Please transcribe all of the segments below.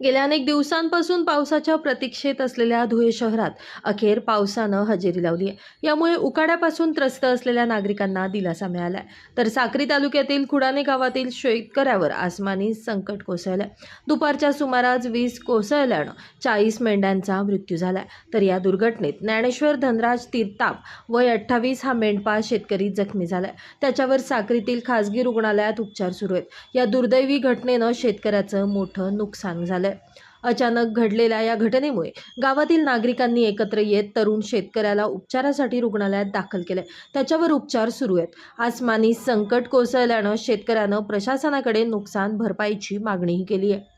गेल्या अनेक दिवसांपासून पावसाच्या प्रतीक्षेत असलेल्या धुळे शहरात अखेर पावसानं हजेरी लावली आहे। यामुळे उकाड्यापासून त्रस्त असलेल्या नागरिकांना दिलासा मिळालाय। तर साक्री तालुक्यातील खुडाणे गावातील शेतकऱ्यावर आसमानी संकट कोसळलंय। दुपारच्या सुमारास वीज कोसळल्यानं 40 मेंढ्यांचा मृत्यू झालाय। तर या दुर्घटनेत ज्ञानेश्वर धनराज तीर्ताप वय 28 हा मेंढपाळ शेतकरी जखमी झालाय। त्याच्यावर साक्रीतील खासगी रुग्णालयात उपचार सुरू आहेत। या दुर्दैवी घटनेनं शेतकऱ्याचं मोठं नुकसान झालंय। अचानक घडलेल्या या घटनेमुळे गावातील नागरिकांनी एकत्र येत तरुण शेतकऱ्याला उपचारासाठी रुग्णालयात दाखल केले। त्याच्यावर उपचार सुरू आहेत। आसमानी संकट कोसळल्यानं शेतकऱ्यानं प्रशासनाकडे नुकसान भरपाईची मागणीही केली आहे।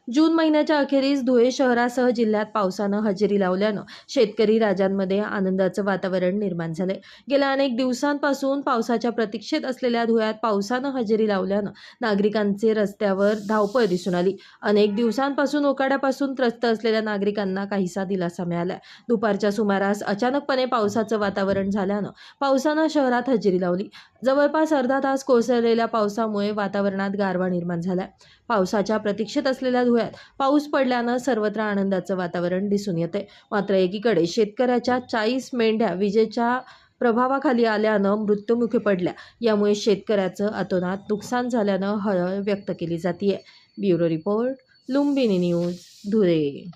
जून महिन्याच्या अखेरीस धुळे शहरासह जिल्ह्यात पावसानं हजेरी लावल्यानं शेतकरी राजांमध्ये आनंदाचं वातावरण निर्माण झाले। गेल्या अनेक दिवसांपासून पावसाच्या प्रतीक्षेत असलेल्या धुळ्यात पावसानं हजेरी लावल्यानं नागरिकांचे रस्त्यावर धावपळ दिसून आली। अनेक दिवसांपासून उकाड्यापासून त्रस्त असलेल्या नागरिकांना काहीसा दिलासा मिळाला। दुपारच्या सुमारास अचानकपणे पावसाचं वातावरण झाल्यानं पावसानं शहरात हजेरी लावली। जवळपास अर्धा तास कोसळलेल्या पावसामुळे वातावरणात गारवा निर्माण झाला। पावसाच्या प्रतीक्षेत असलेल्या धुळ्यात पाऊस पडल्यानं सर्वत्र आनंदाचं वातावरण दिसून येते। मात्र एकीकडे शेतकऱ्याच्या 40 मेंढ्या विजेच्या प्रभावाखाली आल्यानं मृत्युमुखी पडल्या। यामुळे शेतकऱ्याचं अतोनात नुकसान झाल्यानं हळहळ व्यक्त केली जाते। Bureau report, Lumbini news, Dhule.